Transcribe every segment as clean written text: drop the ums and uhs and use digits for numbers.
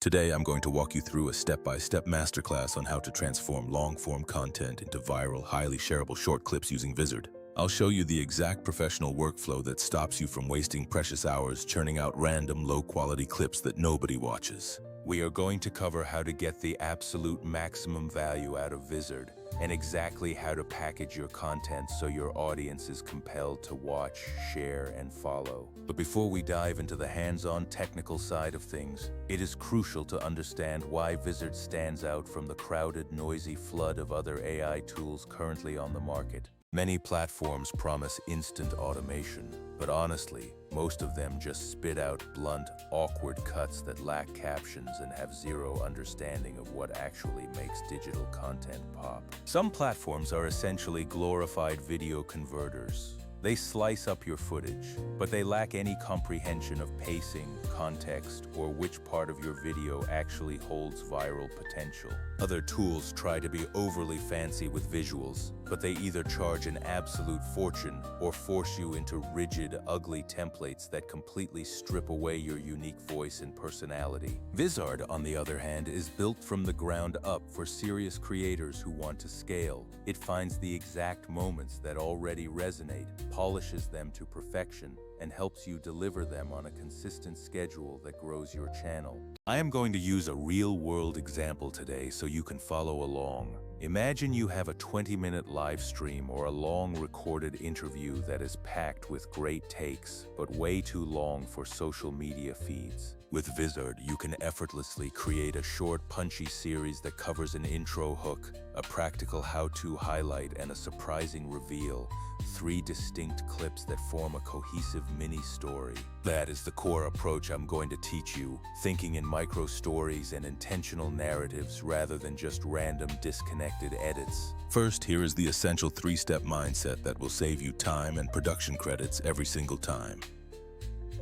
Today, I'm going to walk you through a step-by-step masterclass on how to transform long-form content into viral, highly shareable short clips using Vizard. I'll show you the exact professional workflow that stops you from wasting precious hours churning out random, low-quality clips that nobody watches. We are going to cover how to get the absolute maximum value out of Vizard and exactly how to package your content so your audience is compelled to watch, share, and follow. But before we dive into the hands-on technical side of things, it is crucial to understand why Vizard stands out from the crowded, noisy flood of other AI tools currently on the market. Many platforms promise instant automation, but honestly, most of them just spit out blunt, awkward cuts that lack captions and have zero understanding of what actually makes digital content pop. Some platforms are essentially glorified video converters. They slice up your footage, but they lack any comprehension of pacing, context, or which part of your video actually holds viral potential. Other tools try to be overly fancy with visuals, but they either charge an absolute fortune or force you into rigid, ugly templates that completely strip away your unique voice and personality. Vizard, on the other hand, is built from the ground up for serious creators who want to scale. It finds the exact moments that already resonate, polishes them to perfection, and helps you deliver them on a consistent schedule that grows your channel. I am going to use a real-world example today so you can follow along. Imagine you have a 20-minute live stream or a long recorded interview that is packed with great takes, but way too long for social media feeds. With Vizard, you can effortlessly create a short, punchy series that covers an intro hook, a practical how-to highlight, and a surprising reveal. 3 distinct clips that form a cohesive mini-story. That is the core approach I'm going to teach you, thinking in micro-stories and intentional narratives rather than just random disconnected edits. First, here is the essential 3-step mindset that will save you time and production credits every single time.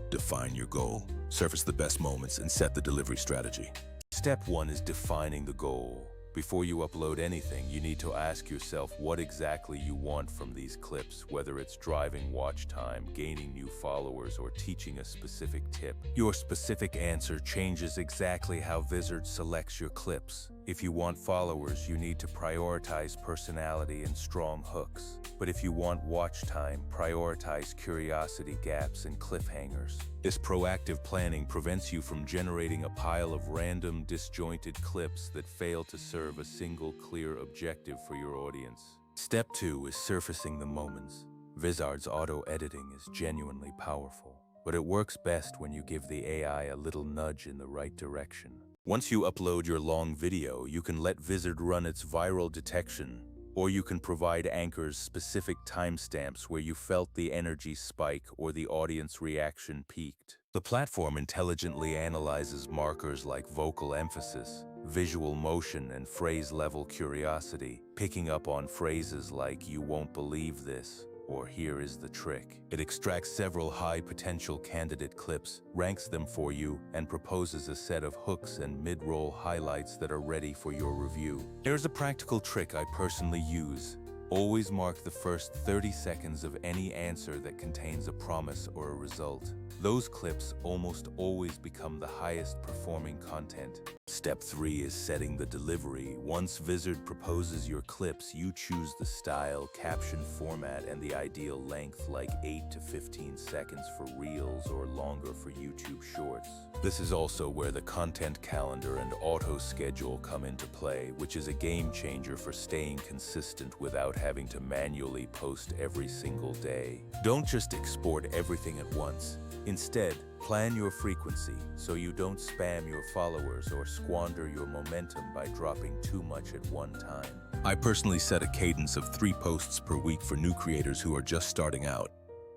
Define your goal, surface the best moments, and set the delivery strategy. Step 1 is defining the goal. Before you upload anything, you need to ask yourself what exactly you want from these clips, whether it's driving watch time, gaining new followers, or teaching a specific tip. Your specific answer changes exactly how Vizard selects your clips. If you want followers, you need to prioritize personality and strong hooks. But if you want watch time, prioritize curiosity gaps and cliffhangers. This proactive planning prevents you from generating a pile of random, disjointed clips that fail to serve a single clear objective for your audience. Step 2 is surfacing the moments. Vizard's auto-editing is genuinely powerful, but it works best when you give the AI a little nudge in the right direction. Once you upload your long video, you can let Vizard run its viral detection, or you can provide anchors specific timestamps where you felt the energy spike or the audience reaction peaked. The platform intelligently analyzes markers like vocal emphasis, visual motion, and phrase-level curiosity, picking up on phrases like "you won't believe this" or "here is the trick." It extracts several high-potential candidate clips, ranks them for you, and proposes a set of hooks and mid-roll highlights that are ready for your review. Here's a practical trick I personally use. Always mark the first 30 seconds of any answer that contains a promise or a result. Those clips almost always become the highest performing content. Step 3 is setting the delivery. Once Vizard proposes your clips, you choose the style, caption format, and the ideal length, like 8 to 15 seconds for Reels or longer for YouTube Shorts. This is also where the content calendar and auto schedule come into play, which is a game changer for staying consistent without having to manually post every single day. Don't just export everything at once. Instead, plan your frequency so you don't spam your followers or squander your momentum by dropping too much at one time. I personally set a cadence of 3 posts per week for new creators who are just starting out,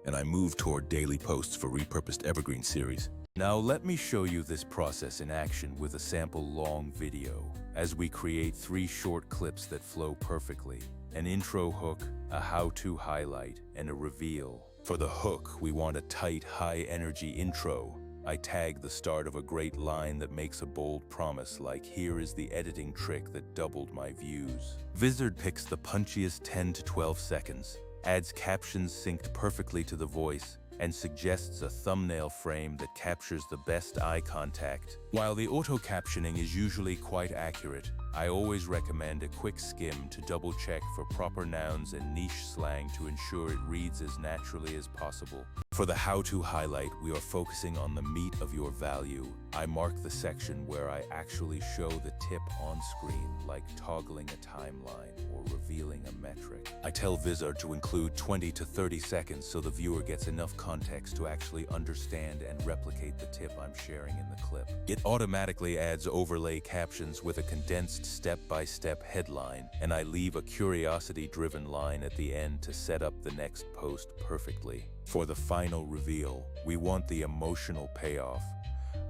and I move toward daily posts for repurposed evergreen series. Now let me show you this process in action with a sample long video, as we create 3 short clips that flow perfectly: an intro hook, a how-to highlight, and a reveal. For the hook, we want a tight, high-energy intro. I tag the start of a great line that makes a bold promise like "here is the editing trick that doubled my views." Vizard picks the punchiest 10 to 12 seconds, adds captions synced perfectly to the voice, and suggests a thumbnail frame that captures the best eye contact, While the auto-captioning is usually quite accurate, I always recommend a quick skim to double-check for proper nouns and niche slang to ensure it reads as naturally as possible. For the how-to highlight, we are focusing on the meat of your value. I mark the section where I actually show the tip on screen, like toggling a timeline or revealing a metric. I tell Vizard to include 20 to 30 seconds so the viewer gets enough context to actually understand and replicate the tip I'm sharing in the clip. It automatically adds overlay captions with a condensed step-by-step headline, and I leave a curiosity-driven line at the end to set up the next post perfectly. For the final reveal, we want the emotional payoff.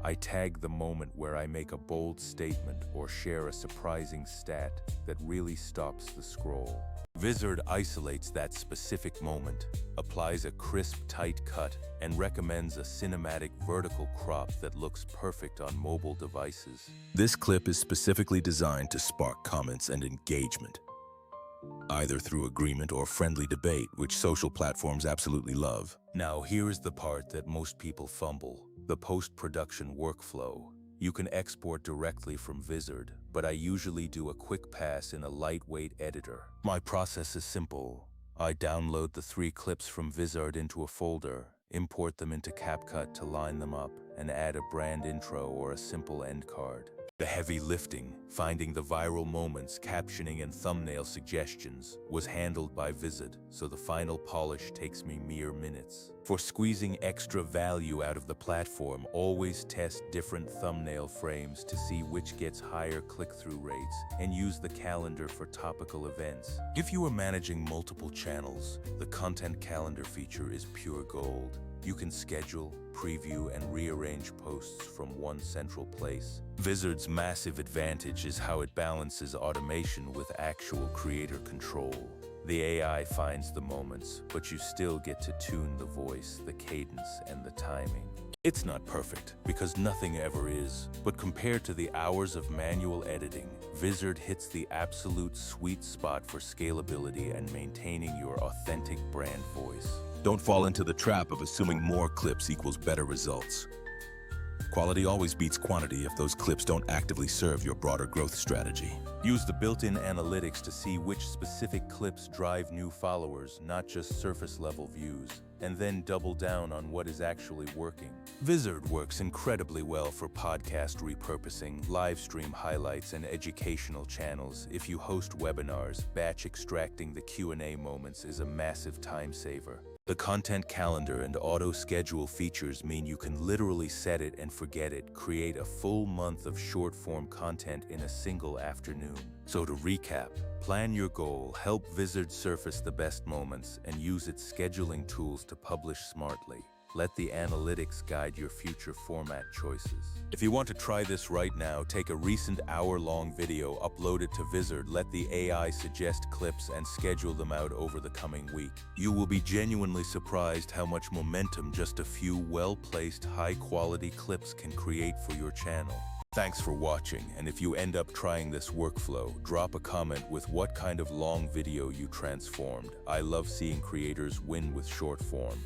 I tag the moment where I make a bold statement or share a surprising stat that really stops the scroll. Vizard isolates that specific moment, applies a crisp, tight cut, and recommends a cinematic vertical crop that looks perfect on mobile devices. This clip is specifically designed to spark comments and engagement, either through agreement or friendly debate, which social platforms absolutely love. Now, here is the part that most people fumble: the post-production workflow. You can export directly from Vizard, but I usually do a quick pass in a lightweight editor. My process is simple. I download the 3 clips from Vizard into a folder, import them into CapCut to line them up, and add a brand intro or a simple end card. The heavy lifting, finding the viral moments, captioning and thumbnail suggestions, was handled by Vizard, so the final polish takes me mere minutes. For squeezing extra value out of the platform, always test different thumbnail frames to see which gets higher click-through rates, and use the calendar for topical events. If you are managing multiple channels, the content calendar feature is pure gold. You can schedule, preview, and rearrange posts from one central place. Vizard's massive advantage is how it balances automation with actual creator control. The AI finds the moments, but you still get to tune the voice, the cadence, and the timing. It's not perfect, because nothing ever is, but compared to the hours of manual editing, Vizard hits the absolute sweet spot for scalability and maintaining your authentic brand voice. Don't fall into the trap of assuming more clips equals better results. Quality always beats quantity if those clips don't actively serve your broader growth strategy. Use the built-in analytics to see which specific clips drive new followers, not just surface-level views, and then double down on what is actually working. Vizard works incredibly well for podcast repurposing, live stream highlights, and educational channels. If you host webinars, batch extracting the Q&A moments is a massive time saver. The content calendar and auto-schedule features mean you can literally set it and forget it, create a full month of short-form content in a single afternoon. So to recap, plan your goal, help Vizard surface the best moments, and use its scheduling tools to publish smartly. Let the analytics guide your future format choices. If you want to try this right now, take a recent hour-long video, upload it to Vizard, let the AI suggest clips, and schedule them out over the coming week. You will be genuinely surprised how much momentum just a few well-placed, high-quality clips can create for your channel. Thanks for watching, and if you end up trying this workflow, drop a comment with what kind of long video you transformed. I love seeing creators win with short form.